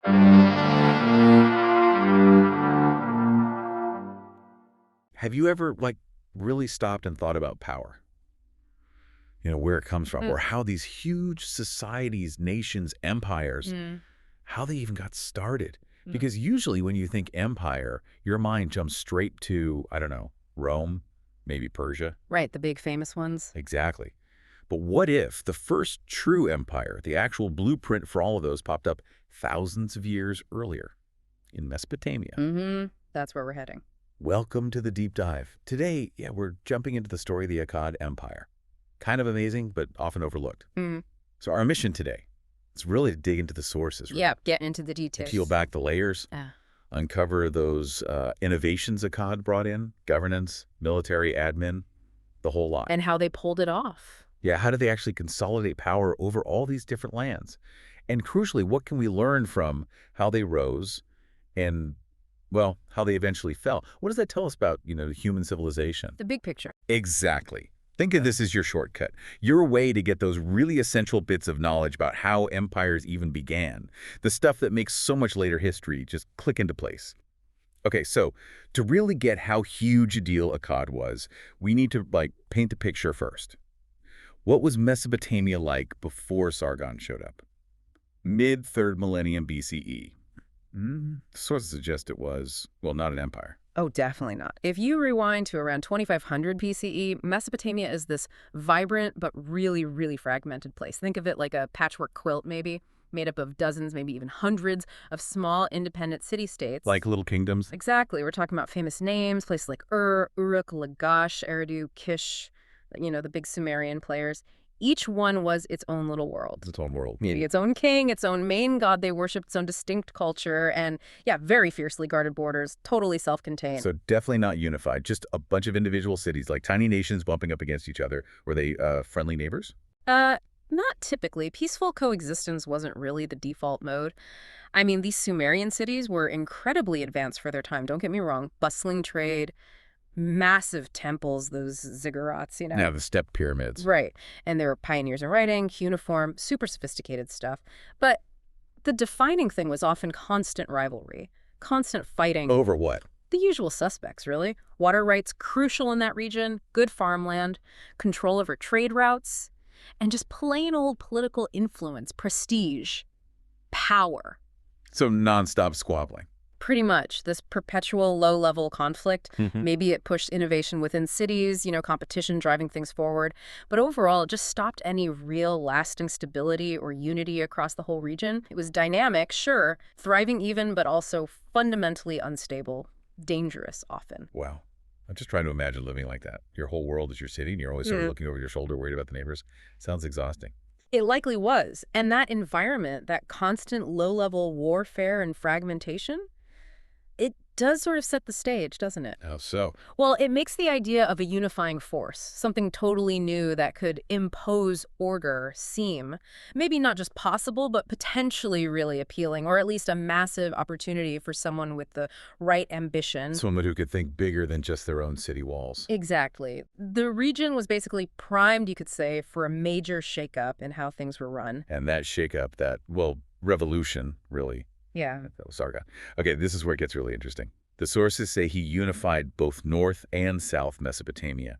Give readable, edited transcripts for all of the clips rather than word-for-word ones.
Have you ever, really stopped and thought about power? Where it comes from, Mm. or how these huge societies, nations, empires, Mm. how they even got started? Mm. Because usually when you think empire, your mind jumps straight to, I don't know, Rome, maybe Persia. Right, the big famous ones. Exactly. But what if the first true empire, the actual blueprint for all of those, popped up thousands of years earlier in Mesopotamia? That's where we're heading. Welcome to the deep dive. Today, we're jumping into the story of the Akkad Empire. Kind of amazing, but often overlooked. Mm. So our mission today is really to dig into the sources, right? Yeah, get into the To details. peel back the layers, Ah. uncover those innovations Akkad brought in, governance, military, admin, the whole lot. And how they pulled it off. Yeah, how did they actually consolidate power over all these different lands? And crucially, what can we learn from how they rose and, well, how they eventually fell? What does that tell us about, human civilization? The big picture. Exactly. Think of this as your shortcut, your way to get those really essential bits of knowledge about how empires even began, the stuff that makes so much later history just click into place. Okay, so to really get how huge a deal Akkad was, we need to paint the picture first. What was Mesopotamia like before Sargon showed up? Mid-3rd millennium BCE. Sources suggest it was, well, not an empire. Oh, definitely not. If you rewind to around 2500 BCE, Mesopotamia is this vibrant but really, really fragmented place. Think of it like a patchwork quilt, maybe, made up of dozens, maybe even hundreds of small independent city-states. Like little kingdoms? Exactly. We're talking about famous names, places like Uruk, Lagash, Eridu, Kish, the big Sumerian players. Each one was its own little world. Its own world. Maybe its own king, its own main god they worshipped, its own distinct culture, and, yeah, very fiercely guarded borders, totally self-contained. So definitely not unified, just a bunch of individual cities, like tiny nations bumping up against each other. Were they friendly neighbors? Not typically. Peaceful coexistence wasn't really the default mode. I mean, these Sumerian cities were incredibly advanced for their time, don't get me wrong. Bustling trade, massive temples, those ziggurats, Yeah, the step pyramids. Right. And they were pioneers in writing, cuneiform, super sophisticated stuff. But the defining thing was often constant rivalry, constant fighting. Over what? The usual suspects, really. Water rights crucial in that region, good farmland, control over trade routes, and just plain old political influence, prestige, power. So nonstop squabbling. Pretty much. This perpetual low-level conflict. Mhm. Maybe it pushed innovation within cities, competition driving things forward. But overall, it just stopped any real lasting stability or unity across the whole region. It was dynamic, sure, thriving even, but also fundamentally unstable, dangerous often. Wow. I'm just trying to imagine living like that. Your whole world is your city, and you're always sort of looking over your shoulder, worried about the neighbors. Sounds exhausting. It likely was. And that environment, that constant low-level warfare and fragmentation, it does sort of set the stage, doesn't it? How so? Well, it makes the idea of a unifying force, something totally new that could impose order, seem maybe not just possible, but potentially really appealing, or at least a massive opportunity for someone with the right ambition. Someone who could think bigger than just their own city walls. Exactly. The region was basically primed, you could say, for a major shakeup in how things were run. And that shakeup, that, well, revolution, really. Yeah. That was Sargon. Okay, this is where it gets really interesting. The sources say he unified both North and South Mesopotamia,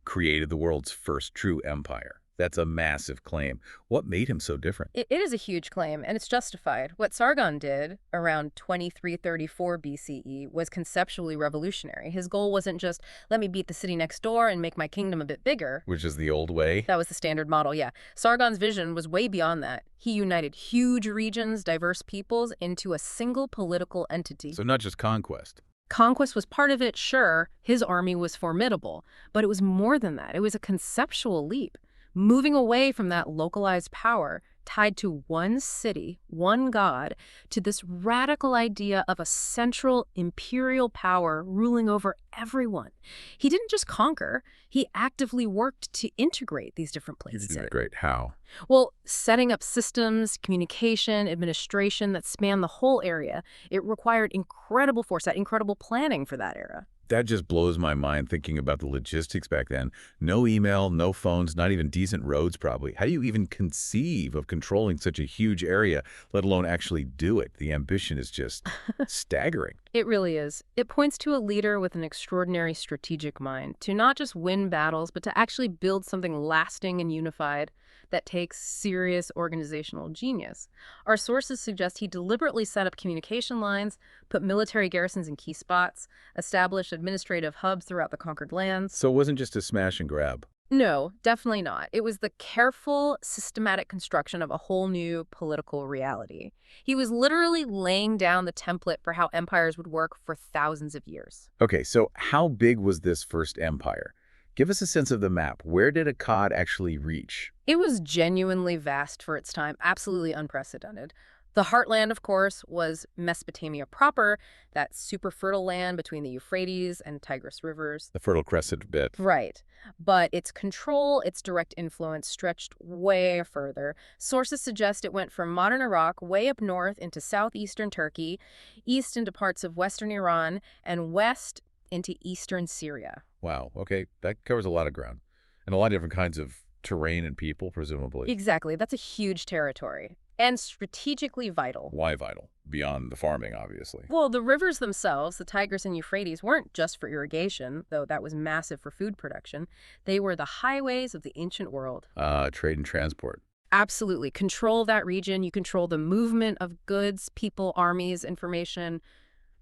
created the world's first true empire. That's a massive claim. What made him so different? It is a huge claim, and it's justified. What Sargon did around 2334 BCE was conceptually revolutionary. His goal wasn't just, let me beat the city next door and make my kingdom a bit bigger. Which is the old way? That was the standard model, yeah. Sargon's vision was way beyond that. He united huge regions, diverse peoples, into a single political entity. So not just conquest. Conquest was part of it, sure. His army was formidable. But it was more than that. It was a conceptual leap. Moving away from that localized power tied to one city, one god, to this radical idea of a central imperial power ruling over everyone. He didn't just conquer, he actively worked to integrate these different places. Integrate how? Well, setting up systems, communication, administration that span the whole area. It required incredible foresight, incredible planning for that era. That just blows my mind thinking about the logistics back then. No email, no phones, not even decent roads probably. How do you even conceive of controlling such a huge area, let alone actually do it? The ambition is just staggering. It really is. It points to a leader with an extraordinary strategic mind, to not just win battles, but to actually build something lasting and unified that takes serious organizational genius. Our sources suggest he deliberately set up communication lines, put military garrisons in key spots, established administrative hubs throughout the conquered lands. So it wasn't just a smash and grab. No, definitely not. It was the careful, systematic construction of a whole new political reality. He was literally laying down the template for how empires would work for thousands of years. Okay, so how big was this first empire? Give us a sense of the map. Where did Akkad actually reach? It was genuinely vast for its time, absolutely unprecedented. The heartland, of course, was Mesopotamia proper, that super fertile land between the Euphrates and Tigris rivers. The Fertile Crescent bit. Right. But its control, its direct influence stretched way further. Sources suggest it went from modern Iraq way up north into southeastern Turkey, east into parts of western Iran, and west into eastern Syria. Wow, okay, that covers a lot of ground. And a lot of different kinds of terrain and people, presumably. Exactly. That's a huge territory. And strategically vital. Why vital? Beyond the farming, obviously. Well, the rivers themselves, the Tigris and Euphrates, weren't just for irrigation, though that was massive for food production. They were the highways of the ancient world. Trade and transport. Absolutely. Control that region. You control the movement of goods, people, armies, information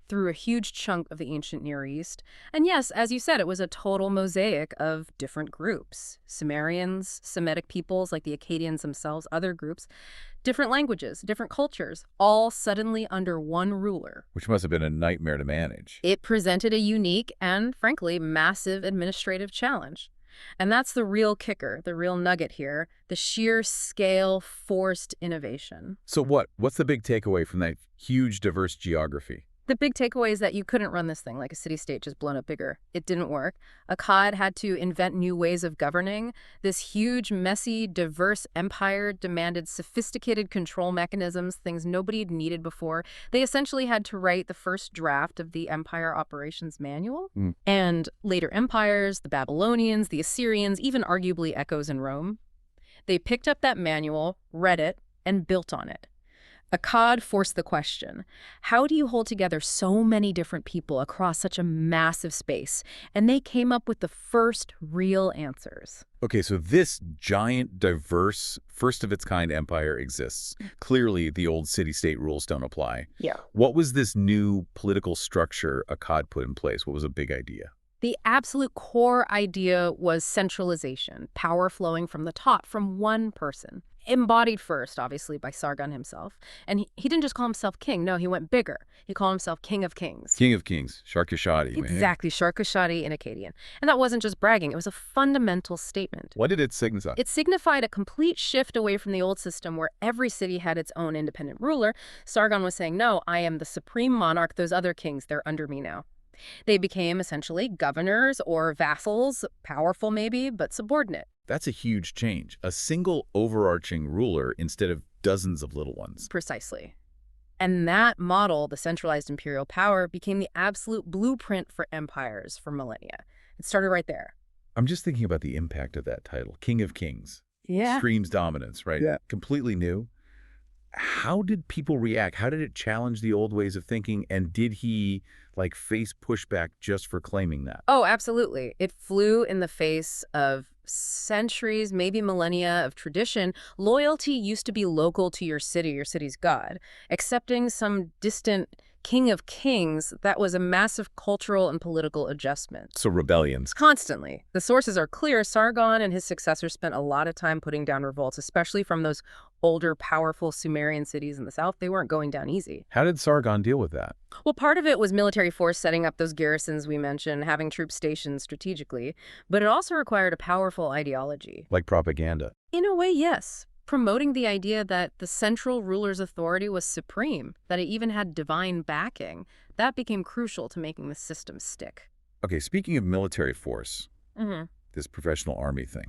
through a huge chunk of the ancient Near East. And yes, as you said, it was a total mosaic of different groups. Sumerians, Semitic peoples like the Akkadians themselves, other groups, different languages, different cultures, all suddenly under one ruler. Which must have been a nightmare to manage. It presented a unique and, frankly, massive administrative challenge. And that's the real kicker, the real nugget here, the sheer scale forced innovation. So what's the big takeaway from that huge, diverse geography? The big takeaway is that you couldn't run this thing like a city-state just blown up bigger. It didn't work. Akkad had to invent new ways of governing. This huge, messy, diverse empire demanded sophisticated control mechanisms, things nobody had needed before. They essentially had to write the first draft of the Empire Operations Manual. And later empires, the Babylonians, the Assyrians, even arguably echoes in Rome, they picked up that manual, read it, and built on it. Akkad forced the question, how do you hold together so many different people across such a massive space? And they came up with the first real answers. Okay, so this giant, diverse, first-of-its-kind empire exists. Clearly, the old city-state rules don't apply. Yeah. What was this new political structure Akkad put in place? What was a big idea? The absolute core idea was centralization, power flowing from the top, from one person. Embodied first, obviously, by Sargon himself. And he didn't just call himself king. No, he went bigger. He called himself King of Kings. King of Kings, Sharkashadi. Exactly, Sharkashadi in Akkadian. And that wasn't just bragging. It was a fundamental statement. What did it signify? It signified a complete shift away from the old system where every city had its own independent ruler. Sargon was saying, no, I am the supreme monarch. Those other kings, they're under me now. They became essentially governors or vassals, powerful maybe, but subordinate. That's a huge change. A single overarching ruler instead of dozens of little ones. Precisely. And that model, the centralized imperial power, became the absolute blueprint for empires for millennia. It started right there. I'm just thinking about the impact of that title, King of Kings. Yeah. Extremes dominance, right? Yeah. Completely new. How did people react? How did it challenge the old ways of thinking? And did he, face pushback just for claiming that? Oh, absolutely. It flew in the face of centuries, maybe millennia of tradition. Loyalty used to be local to your city's god. Accepting some distant King of Kings, that was a massive cultural and political adjustment. So rebellions. Constantly. The sources are clear. Sargon and his successors spent a lot of time putting down revolts, especially from those older, powerful Sumerian cities in the south. They weren't going down easy. How did Sargon deal with that? Well, part of it was military force setting up those garrisons we mentioned, having troops stationed strategically, but it also required a powerful ideology. Like propaganda? In a way, yes. Promoting the idea that the central ruler's authority was supreme, that it even had divine backing. That became crucial to making the system stick. Okay, speaking of military force, this professional army thing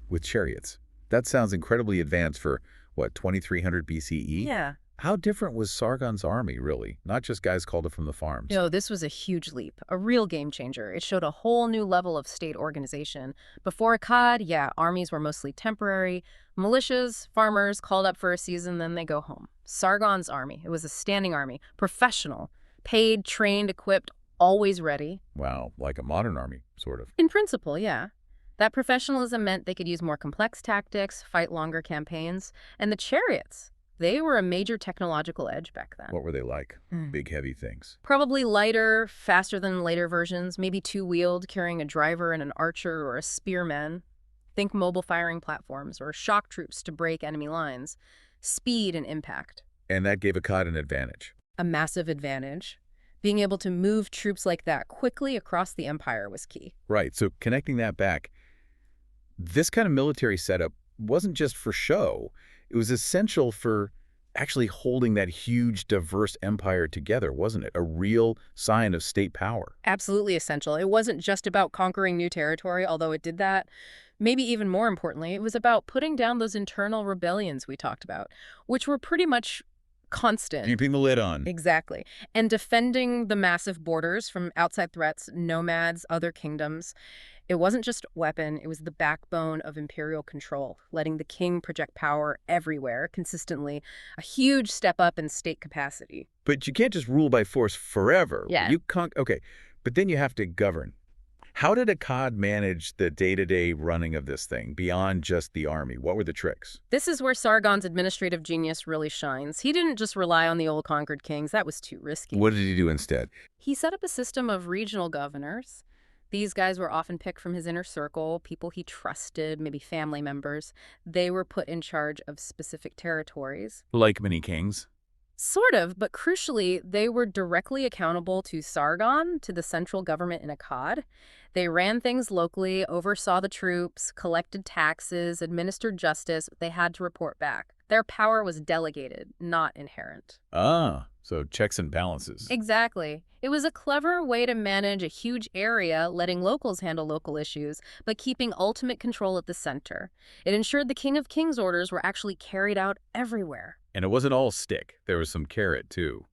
with chariots, that sounds incredibly advanced for, 2300 BCE? Yeah. How different was Sargon's army, really? Not just guys called up from the farms. No, this was a huge leap, a real game changer. It showed a whole new level of state organization. Before Akkad, yeah, armies were mostly temporary. Militias, farmers called up for a season, then they go home. Sargon's army, it was a standing army, professional, paid, trained, equipped, always ready. Wow, like a modern army, sort of. In principle, yeah. That professionalism meant they could use more complex tactics, fight longer campaigns, and the chariots. They were a major technological edge back then. What were they like? Big, heavy things. Probably lighter, faster than later versions, maybe two-wheeled, carrying a driver and an archer or a spearman. Think mobile firing platforms or shock troops to break enemy lines. Speed and impact. And that gave Akkad an advantage. A massive advantage. Being able to move troops like that quickly across the empire was key. Right, so connecting that back, this kind of military setup wasn't just for show. It was essential for actually holding that huge, diverse empire together, wasn't it? A real sign of state power. Absolutely essential. It wasn't just about conquering new territory, although it did that. Maybe even more importantly, it was about putting down those internal rebellions we talked about, which were pretty much constant. Keeping the lid on. Exactly. And defending the massive borders from outside threats, nomads, other kingdoms. It wasn't just a weapon, it was the backbone of imperial control, letting the king project power everywhere, consistently, a huge step up in state capacity. But you can't just rule by force forever. Yeah. Okay, but then you have to govern. How did Akkad manage the day-to-day running of this thing, beyond just the army? What were the tricks? This is where Sargon's administrative genius really shines. He didn't just rely on the old conquered kings, that was too risky. What did he do instead? He set up a system of regional governors. These guys were often picked from his inner circle, people he trusted, maybe family members. They were put in charge of specific territories. Like many kings. Sort of, but crucially, they were directly accountable to Sargon, to the central government in Akkad. They ran things locally, oversaw the troops, collected taxes, administered justice. They had to report back. Their power was delegated, not inherent. Ah, so checks and balances. Exactly. It was a clever way to manage a huge area, letting locals handle local issues, but keeping ultimate control at the center. It ensured the King of Kings orders were actually carried out everywhere. And it wasn't all stick. There was some carrot, too.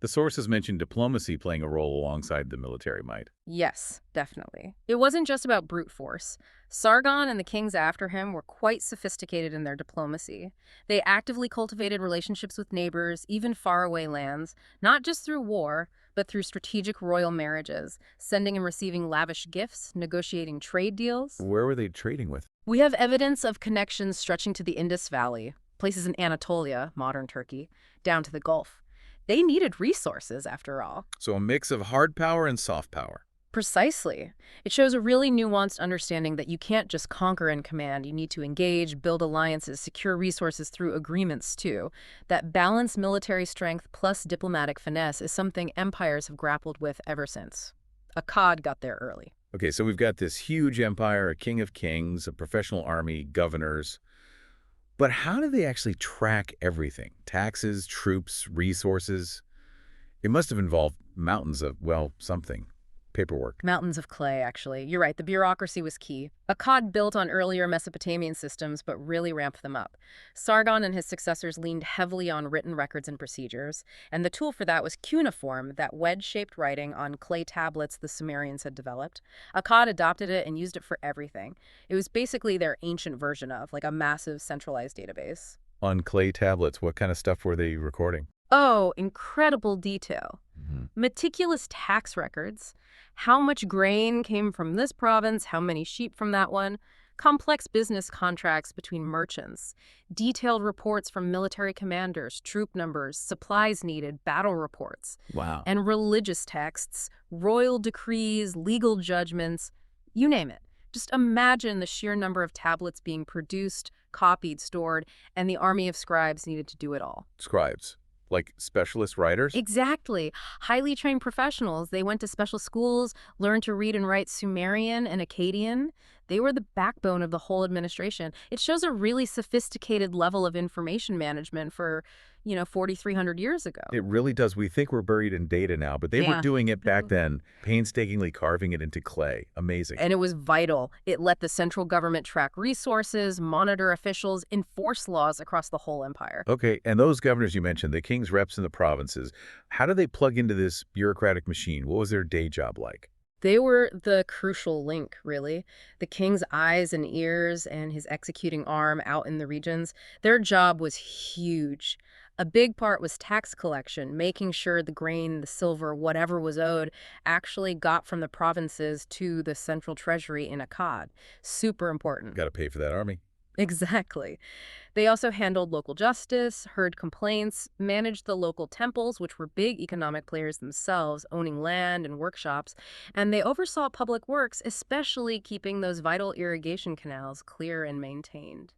The sources mentioned diplomacy playing a role alongside the military might. Yes, definitely. It wasn't just about brute force. Sargon and the kings after him were quite sophisticated in their diplomacy. They actively cultivated relationships with neighbors, even faraway lands, not just through war, but through strategic royal marriages, sending and receiving lavish gifts, negotiating trade deals. Where were they trading with? We have evidence of connections stretching to the Indus Valley, places in Anatolia, modern Turkey, down to the Gulf. They needed resources, after all. So a mix of hard power and soft power. Precisely. It shows a really nuanced understanding that you can't just conquer and command. You need to engage, build alliances, secure resources through agreements, too. That balanced military strength plus diplomatic finesse is something empires have grappled with ever since. Akkad got there early. Okay, so we've got this huge empire, a king of kings, a professional army, governors. But how do they actually track everything? Taxes, troops, resources? It must have involved mountains of, well, something. Paperwork. Mountains of clay, actually. You're right, the bureaucracy was key. Akkad built on earlier Mesopotamian systems, but really ramped them up. Sargon and his successors leaned heavily on written records and procedures, and the tool for that was cuneiform, that wedge-shaped writing on clay tablets the Sumerians had developed. Akkad adopted it and used it for everything. It was basically their ancient version of, like a massive centralized database. On clay tablets, what kind of stuff were they recording? Oh, incredible detail. Meticulous tax records. How much grain came from this province, how many sheep from that one. Complex business contracts between merchants. Detailed reports from military commanders, troop numbers, supplies needed, battle reports. Wow. And religious texts, royal decrees, legal judgments, you name it. Just imagine the sheer number of tablets being produced, copied, stored, and the army of scribes needed to do it all. Scribes. Like specialist writers? Exactly. Highly trained professionals. They went to special schools, learned to read and write Sumerian and Akkadian. They were the backbone of the whole administration. It shows a really sophisticated level of information management for, 4,300 years ago. It really does. We think we're buried in data now, but they were Yeah. doing it back then, painstakingly carving it into clay. Amazing. And it was vital. It let the central government track resources, monitor officials, enforce laws across the whole empire. Okay, and those governors you mentioned, the king's reps in the provinces, how do they plug into this bureaucratic machine? What was their day job like? They were the crucial link, really. The king's eyes and ears and his executing arm out in the regions, their job was huge. A big part was tax collection, making sure the grain, the silver, whatever was owed, actually got from the provinces to the central treasury in Akkad. Super important. Got to pay for that army. Exactly. They also handled local justice, heard complaints, managed the local temples, which were big economic players themselves, owning land and workshops, and they oversaw public works, especially keeping those vital irrigation canals clear and maintained.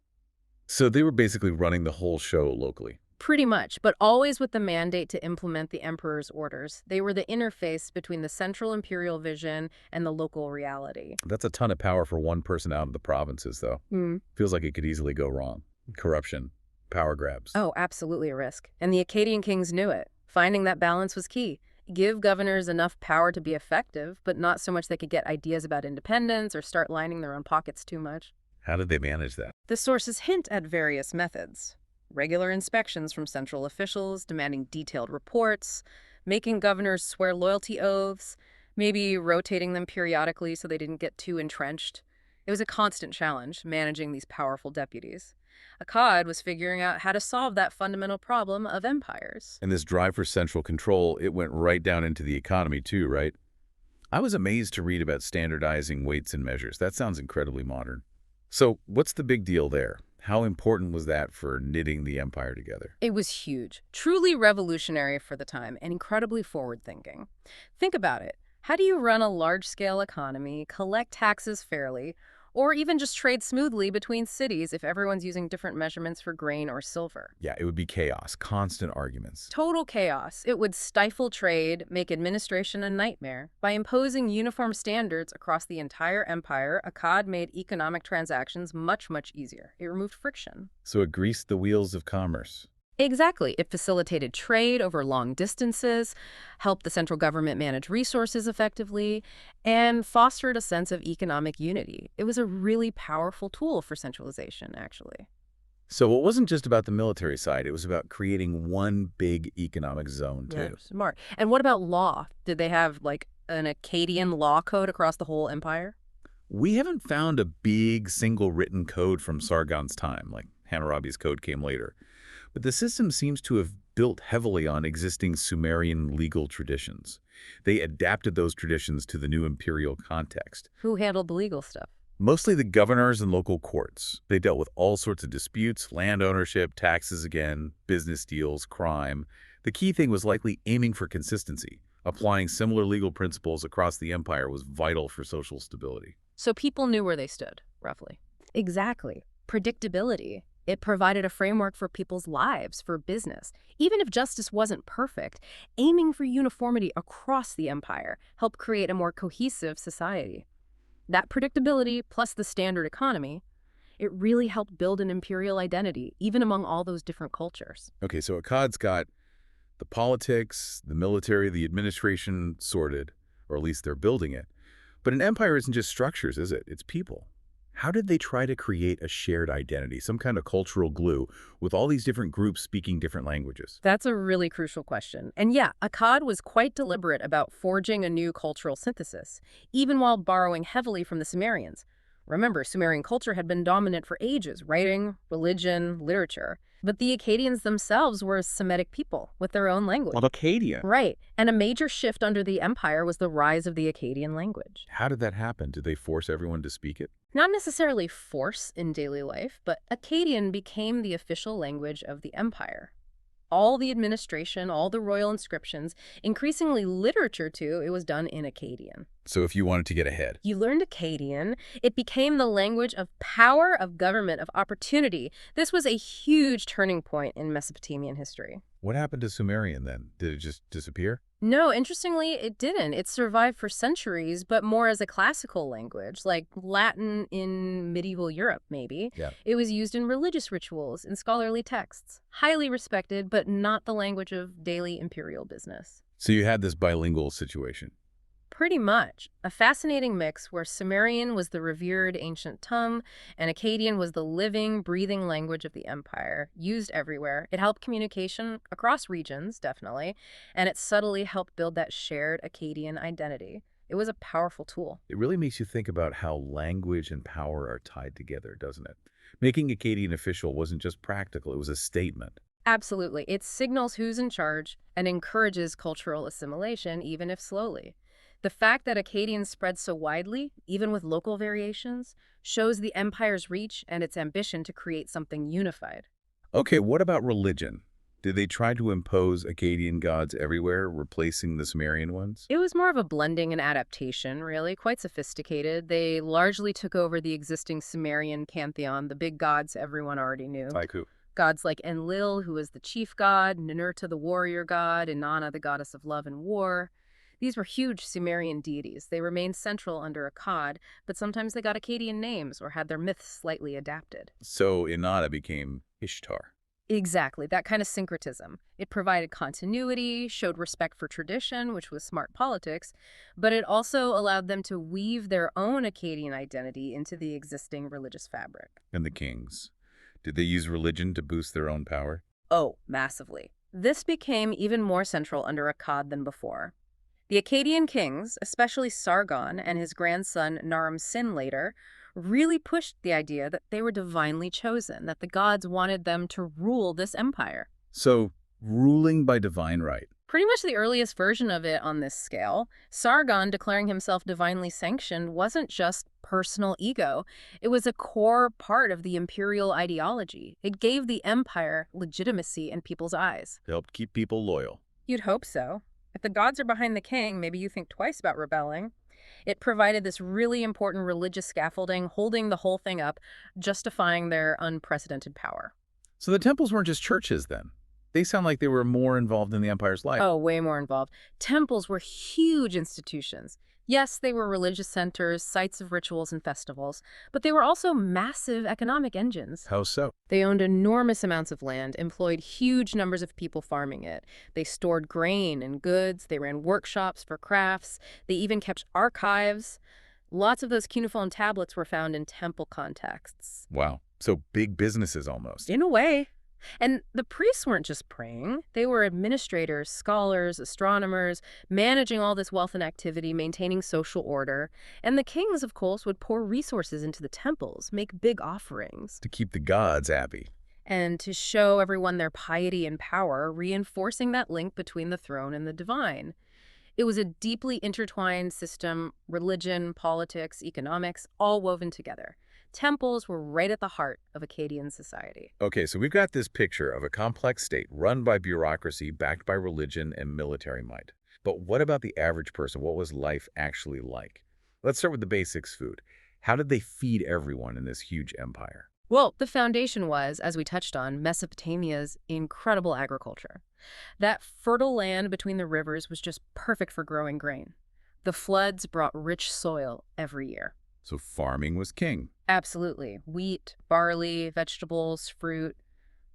So they were basically running the whole show locally. Pretty much, but always with the mandate to implement the emperor's orders. They were the interface between the central imperial vision and the local reality. That's a ton of power for one person out of the provinces, though. Feels like it could easily go wrong. Corruption, power grabs. Oh, absolutely a risk. And the Akkadian kings knew it. Finding that balance was key. Give governors enough power to be effective, but not so much they could get ideas about independence or start lining their own pockets too much. How did they manage that? The sources hint at various methods. Regular inspections from central officials, demanding detailed reports, making governors swear loyalty oaths, maybe rotating them periodically so they didn't get too entrenched. It was a constant challenge, managing these powerful deputies. Akkad was figuring out how to solve that fundamental problem of empires. And this drive for central control, it went right down into the economy too, right? I was amazed to read about standardizing weights and measures. That sounds incredibly modern. So what's the big deal there? How important was that for knitting the empire together? It was huge, truly revolutionary for the time, and incredibly forward-thinking. Think about it. How do you run a large-scale economy, collect taxes fairly, or even just trade smoothly between cities if everyone's using different measurements for grain or silver? Yeah, it would be chaos, constant arguments. Total chaos. It would stifle trade, make administration a nightmare. By imposing uniform standards across the entire empire, Akkad made economic transactions much, much easier. It removed friction. So it greased the wheels of commerce. Exactly. It facilitated trade over long distances, helped the central government manage resources effectively, and fostered a sense of economic unity. It was a really powerful tool for centralization, actually. So it wasn't just about the military side. It was about creating one big economic zone, too. Yeah, smart. And what about law? Did they have, like, an Akkadian law code across the whole empire? We haven't found a big single written code from Sargon's time, like Hammurabi's code came later. But the system seems to have built heavily on existing Sumerian legal traditions. They adapted those traditions to the new imperial context. Who handled the legal stuff? Mostly the governors and local courts. They dealt with all sorts of disputes, land ownership, taxes again, business deals, crime. The key thing was likely aiming for consistency. Applying similar legal principles across the empire was vital for social stability. So people knew where they stood, roughly. Exactly. Predictability. It provided a framework for people's lives, for business. Even if justice wasn't perfect, aiming for uniformity across the empire helped create a more cohesive society. That predictability, plus the standard economy, it really helped build an imperial identity, even among all those different cultures. Okay, so Akkad's got the politics, the military, the administration sorted, or at least they're building it. But an empire isn't just structures, is it? It's people. How did they try to create a shared identity, some kind of cultural glue, with all these different groups speaking different languages? That's a really crucial question. And yeah, Akkad was quite deliberate about forging a new cultural synthesis, even while borrowing heavily from the Sumerians. Remember, Sumerian culture had been dominant for ages, writing, religion, literature. But the Akkadians themselves were a Semitic people with their own language. Well, Akkadian. Right. And a major shift under the empire was the rise of the Akkadian language. How did that happen? Did they force everyone to speak it? Not necessarily force in daily life, but Akkadian became the official language of the empire. All the administration, all the royal inscriptions, increasingly literature too, it was done in Akkadian. So if you wanted to get ahead. You learned Akkadian. It became the language of power, of government, of opportunity. This was a huge turning point in Mesopotamian history. What happened to Sumerian then? Did it just disappear? No, interestingly, it didn't. It survived for centuries, but more as a classical language, like Latin in medieval Europe, maybe. Yeah. It was used in religious rituals and scholarly texts. Highly respected, but not the language of daily imperial business. So you had this bilingual situation. Pretty much. A fascinating mix where Sumerian was the revered ancient tongue and Akkadian was the living, breathing language of the empire, used everywhere. It helped communication across regions, definitely, and it subtly helped build that shared Akkadian identity. It was a powerful tool. It really makes you think about how language and power are tied together, doesn't it? Making Akkadian official wasn't just practical, it was a statement. Absolutely. It signals who's in charge and encourages cultural assimilation, even if slowly. The fact that Akkadian spread so widely, even with local variations, shows the empire's reach and its ambition to create something unified. Okay, what about religion? Did they try to impose Akkadian gods everywhere, replacing the Sumerian ones? It was more of a blending and adaptation, really, quite sophisticated. They largely took over the existing Sumerian pantheon, the big gods everyone already knew. Like who? Gods like Enlil, who was the chief god, Ninurta, the warrior god, Inanna, the goddess of love and war. These were huge Sumerian deities. They remained central under Akkad, but sometimes they got Akkadian names or had their myths slightly adapted. So Inanna became Ishtar. Exactly, that kind of syncretism. It provided continuity, showed respect for tradition, which was smart politics, but it also allowed them to weave their own Akkadian identity into the existing religious fabric. And the kings. Did they use religion to boost their own power? Oh, massively. This became even more central under Akkad than before. The Akkadian kings, especially Sargon and his grandson Naram-Sin later, really pushed the idea that they were divinely chosen, that the gods wanted them to rule this empire. So, ruling by divine right. Pretty much the earliest version of it on this scale, Sargon declaring himself divinely sanctioned wasn't just personal ego. It was a core part of the imperial ideology. It gave the empire legitimacy in people's eyes. It helped keep people loyal. You'd hope so. If the gods are behind the king, maybe you think twice about rebelling. It provided this really important religious scaffolding, holding the whole thing up, justifying their unprecedented power. So the temples weren't just churches then. They sound like they were more involved in the empire's life. Oh, way more involved. Temples were huge institutions. Yes, they were religious centers, sites of rituals and festivals, but they were also massive economic engines. How so? They owned enormous amounts of land, employed huge numbers of people farming it. They stored grain and goods, they ran workshops for crafts, they even kept archives. Lots of those cuneiform tablets were found in temple contexts. Wow. So big businesses almost. In a way. And the priests weren't just praying. They were administrators, scholars, astronomers, managing all this wealth and activity, maintaining social order. And the kings, of course, would pour resources into the temples, make big offerings. To keep the gods happy. And to show everyone their piety and power, reinforcing that link between the throne and the divine. It was a deeply intertwined system, religion, politics, economics, all woven together. Temples were right at the heart of Akkadian society. Okay, so we've got this picture of a complex state run by bureaucracy, backed by religion and military might. But what about the average person? What was life actually like? Let's start with the basics: food. How did they feed everyone in this huge empire? Well, the foundation was, as we touched on, Mesopotamia's incredible agriculture. That fertile land between the rivers was just perfect for growing grain. The floods brought rich soil every year. So farming was king. Absolutely. Wheat, barley, vegetables, fruit.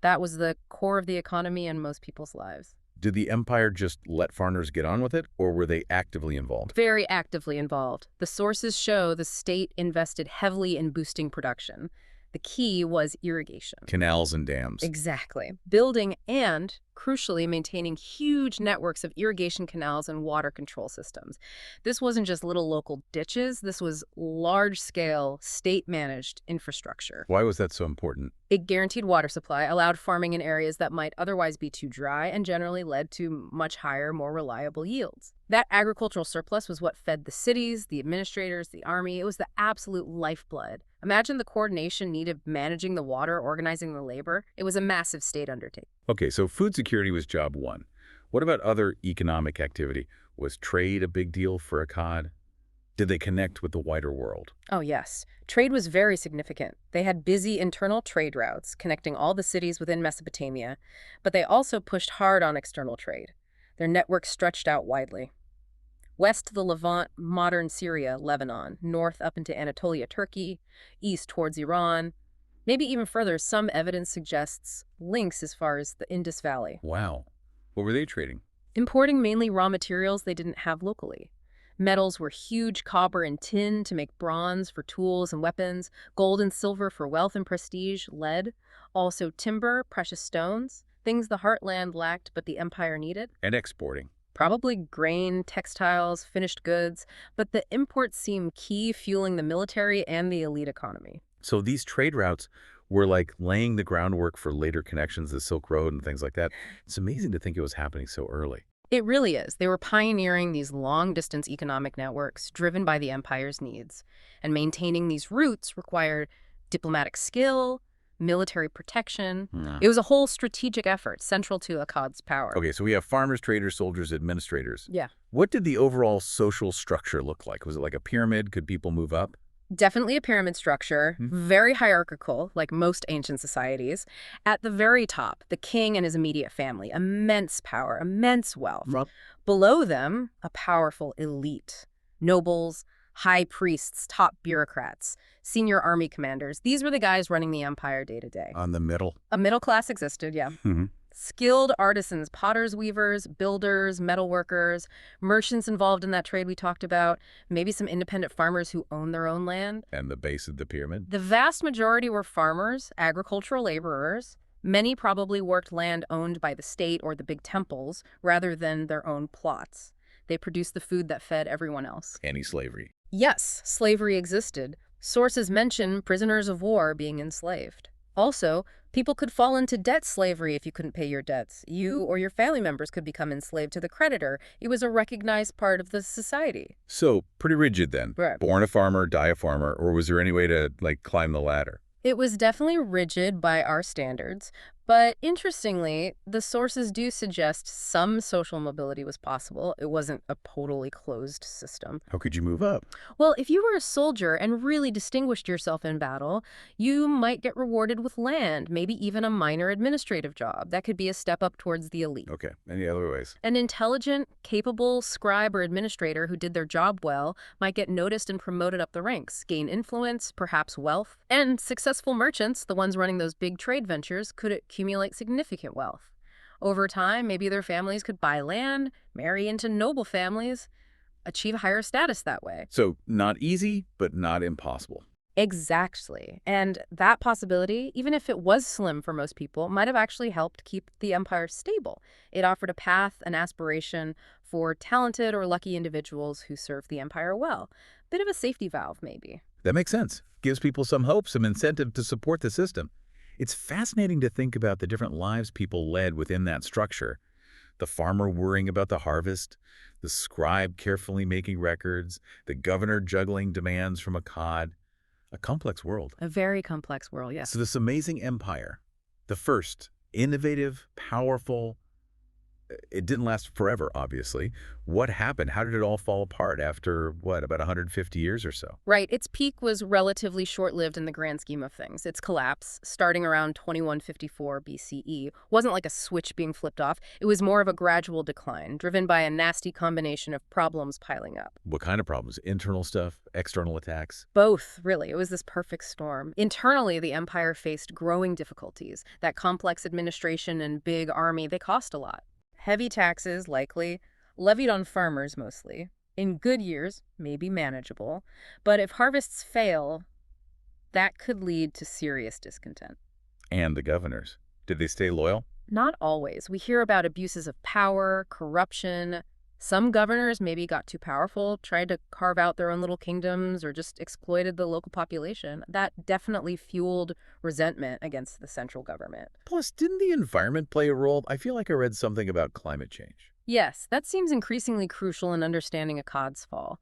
That was the core of the economy in most people's lives. Did the empire just let farmers get on with it, or were they actively involved? Very actively involved. The sources show the state invested heavily in boosting production. The key was irrigation. Canals and dams. Exactly. Building and, crucially, maintaining huge networks of irrigation canals and water control systems. This wasn't just little local ditches. This was large-scale, state-managed infrastructure. Why was that so important? It guaranteed water supply, allowed farming in areas that might otherwise be too dry, and generally led to much higher, more reliable yields. That agricultural surplus was what fed the cities, the administrators, the army. It was the absolute lifeblood. Imagine the coordination needed managing the water, organizing the labor. It was a massive state undertaking. Okay, so food security was job one. What about other economic activity? Was trade a big deal for Akkad? Did they connect with the wider world? Oh, yes. Trade was very significant. They had busy internal trade routes connecting all the cities within Mesopotamia, but they also pushed hard on external trade. Their network stretched out widely. West to the Levant, modern Syria, Lebanon, north up into Anatolia, Turkey, east towards Iran. Maybe even further, some evidence suggests links as far as the Indus Valley. Wow. What were they trading? Importing mainly raw materials they didn't have locally. Metals were huge: copper and tin to make bronze for tools and weapons, gold and silver for wealth and prestige, lead, also timber, precious stones, things the heartland lacked but the empire needed. And exporting. Probably grain, textiles, finished goods, but the imports seem key, fueling the military and the elite economy. So these trade routes were like laying the groundwork for later connections, the Silk Road and things like that. It's amazing to think it was happening so early. It really is. They were pioneering these long-distance economic networks driven by the empire's needs. And maintaining these routes required diplomatic skill, military protection. Yeah. It was a whole strategic effort central to Akkad's power. Okay, so we have farmers, traders, soldiers, administrators. Yeah. What did the overall social structure look like? Was it like a pyramid? Could people move up? Definitely a pyramid structure, very hierarchical, like most ancient societies. At the very top, the king and his immediate family, immense power, immense wealth. Right. Below them, a powerful elite, nobles, high priests, top bureaucrats, senior army commanders. These were the guys running the empire day to day. On the middle? A middle class existed, yeah. Mm-hmm. Skilled artisans, potters, weavers, builders, metalworkers, merchants involved in that trade we talked about, maybe some independent farmers who own their own land. And the base of the pyramid? The vast majority were farmers, agricultural laborers. Many probably worked land owned by the state or the big temples rather than their own plots. They produced the food that fed everyone else. Anti-slavery. Yes, slavery existed. Sources mention prisoners of war being enslaved. Also, people could fall into debt slavery if you couldn't pay your debts. You or your family members could become enslaved to the creditor. It was a recognized part of the society. So, pretty rigid then. Right. Born a farmer, die a farmer, or was there any way to, like, climb the ladder? It was definitely rigid by our standards, but interestingly, the sources do suggest some social mobility was possible. It wasn't a totally closed system. How could you move up? Well, if you were a soldier and really distinguished yourself in battle, you might get rewarded with land, maybe even a minor administrative job. That could be a step up towards the elite. Okay, any other ways? An intelligent, capable scribe or administrator who did their job well might get noticed and promoted up the ranks, gain influence, perhaps wealth. And successful merchants, the ones running those big trade ventures, could accumulate significant wealth. Over time, maybe their families could buy land, marry into noble families, achieve higher status that way. So, not easy, but not impossible. Exactly. And that possibility, even if it was slim for most people, might have actually helped keep the empire stable. It offered a path, an aspiration for talented or lucky individuals who served the empire well. Bit of a safety valve, maybe. That makes sense. Gives people some hope, some incentive to support the system. It's fascinating to think about the different lives people led within that structure. The farmer worrying about the harvest, the scribe carefully making records, the governor juggling demands from Akkad. A complex world. A very complex world, yes. So this amazing empire, the first, innovative, powerful, it didn't last forever, obviously. What happened? How did it all fall apart after, what, about 150 years or so? Right. Its peak was relatively short-lived in the grand scheme of things. Its collapse, starting around 2154 BCE, wasn't like a switch being flipped off. It was more of a gradual decline, driven by a nasty combination of problems piling up. What kind of problems? Internal stuff? External attacks? Both, really. It was this perfect storm. Internally, the empire faced growing difficulties. That complex administration and big army, they cost a lot. Heavy taxes, likely, levied on farmers mostly. In good years, maybe manageable. But if harvests fail, that could lead to serious discontent. And the governors. Did they stay loyal? Not always. We hear about abuses of power, corruption. Some governors maybe got too powerful, tried to carve out their own little kingdoms, or just exploited the local population. That definitely fueled resentment against the central government. Plus, didn't the environment play a role? I feel like I read something about climate change. Yes, that seems increasingly crucial in understanding Akkad's fall.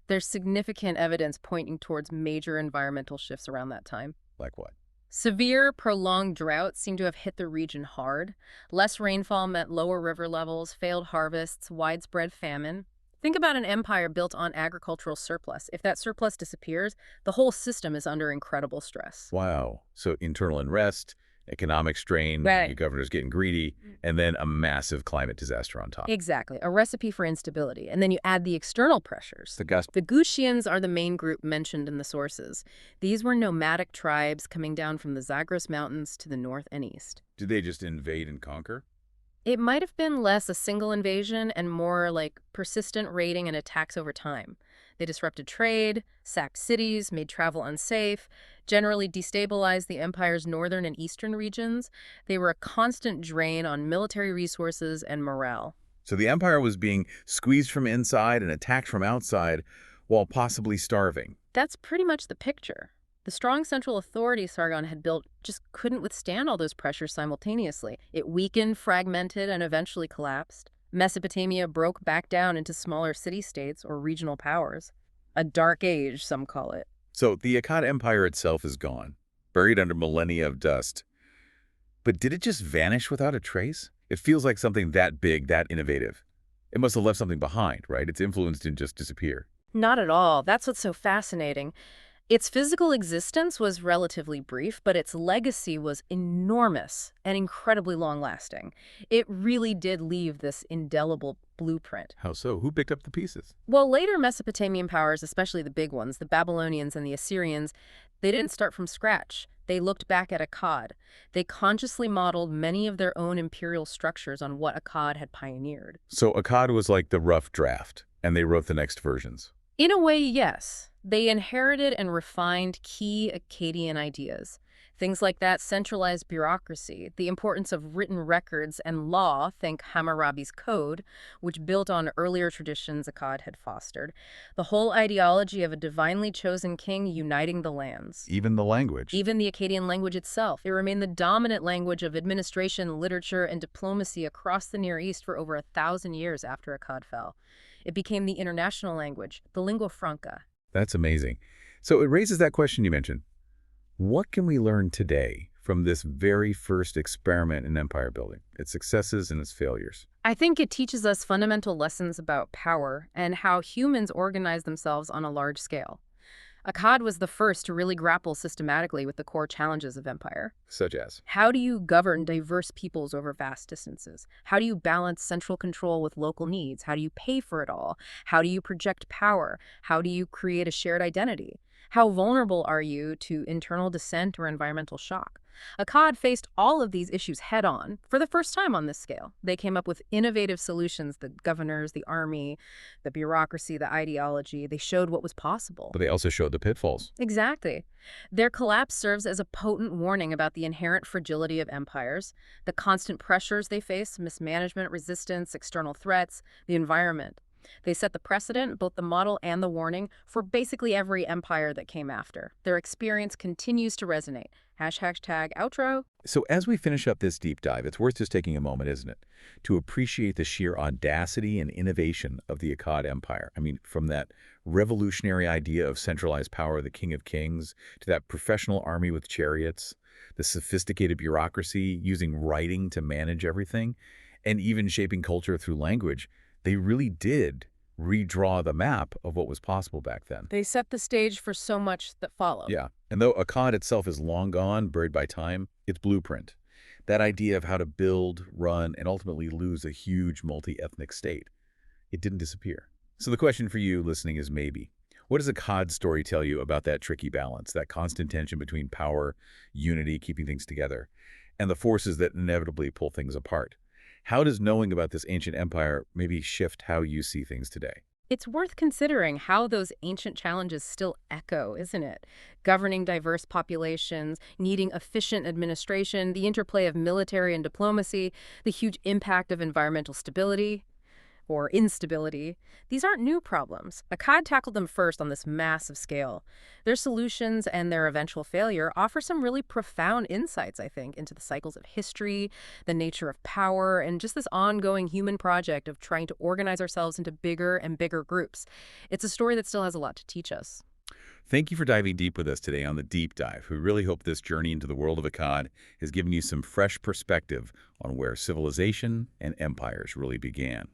There's significant evidence pointing towards major environmental shifts around that time. Like what? Severe, prolonged droughts seem to have hit the region hard. Less rainfall meant lower river levels, failed harvests, widespread famine. Think about an empire built on agricultural surplus. If that surplus disappears, the whole system is under incredible stress. Wow. So internal unrest, economic strain, your Right. governor's getting greedy, and then a massive climate disaster on top. Exactly, a recipe for instability. And then you add the external pressures. The gas. The Gutians are the main group mentioned in the sources. These were nomadic tribes coming down from the Zagros Mountains to the north and east. Did they just invade and conquer? It might have been less a single invasion and more like persistent raiding and attacks over time. They disrupted trade, sacked cities, made travel unsafe, generally destabilized the empire's northern and eastern regions. They were a constant drain on military resources and morale. So the empire was being squeezed from inside and attacked from outside while possibly starving. That's pretty much the picture. The strong central authority Sargon had built just couldn't withstand all those pressures simultaneously. It weakened, fragmented, and eventually collapsed. Mesopotamia broke back down into smaller city-states or regional powers. A dark age, some call it. So the Akkad Empire itself is gone, buried under millennia of dust. But did it just vanish without a trace? It feels like something that big, that innovative. It must have left something behind, right? Its influence didn't just disappear. Not at all. That's what's so fascinating. Its physical existence was relatively brief, but its legacy was enormous and incredibly long-lasting. It really did leave this indelible blueprint. How so? Who picked up the pieces? Well, later Mesopotamian powers, especially the big ones, the Babylonians and the Assyrians, they didn't start from scratch. They looked back at Akkad. They consciously modeled many of their own imperial structures on what Akkad had pioneered. So Akkad was like the rough draft, and they wrote the next versions. In a way, yes. They inherited and refined key Akkadian ideas. Things like that centralized bureaucracy, the importance of written records and law, think Hammurabi's Code, which built on earlier traditions Akkad had fostered. The whole ideology of a divinely chosen king uniting the lands. Even the language. Even the Akkadian language itself. It remained the dominant language of administration, literature, and diplomacy across the Near East for over 1,000 years after Akkad fell. It became the international language, the lingua franca. That's amazing. So it raises that question you mentioned. What can we learn today from this very first experiment in empire building, its successes and its failures? I think it teaches us fundamental lessons about power and how humans organize themselves on a large scale. Akkad was the first to really grapple systematically with the core challenges of empire. Such as? How do you govern diverse peoples over vast distances? How do you balance central control with local needs? How do you pay for it all? How do you project power? How do you create a shared identity? How vulnerable are you to internal dissent or environmental shock? Akkad faced all of these issues head-on for the first time on this scale. They came up with innovative solutions, the governors, the army, the bureaucracy, the ideology. They showed what was possible. But they also showed the pitfalls. Exactly. Their collapse serves as a potent warning about the inherent fragility of empires, the constant pressures they face, mismanagement, resistance, external threats, the environment. They set the precedent, both the model and the warning, for basically every empire that came after. Their experience continues to resonate. Hashtag outro. So as we finish up this deep dive, it's worth just taking a moment, isn't it, to appreciate the sheer audacity and innovation of the Akkad Empire. I mean, from that revolutionary idea of centralized power, the King of Kings, to that professional army with chariots, the sophisticated bureaucracy using writing to manage everything, and even shaping culture through language. They really did redraw the map of what was possible back then. They set the stage for so much that followed. Yeah, and though Akkad itself is long gone, buried by time, its blueprint, that idea of how to build, run, and ultimately lose a huge multi-ethnic state, it didn't disappear. So the question for you listening is maybe, what does Akkad's story tell you about that tricky balance, that constant tension between power, unity, keeping things together, and the forces that inevitably pull things apart? How does knowing about this ancient empire maybe shift how you see things today? It's worth considering how those ancient challenges still echo, isn't it? Governing diverse populations, needing efficient administration, the interplay of military and diplomacy, the huge impact of environmental stability or instability. These aren't new problems. Akkad tackled them first on this massive scale. Their solutions and their eventual failure offer some really profound insights, I think, into the cycles of history, the nature of power, and just this ongoing human project of trying to organize ourselves into bigger and bigger groups. It's a story that still has a lot to teach us. Thank you for diving deep with us today on The Deep Dive. We really hope this journey into the world of Akkad has given you some fresh perspective on where civilization and empires really began.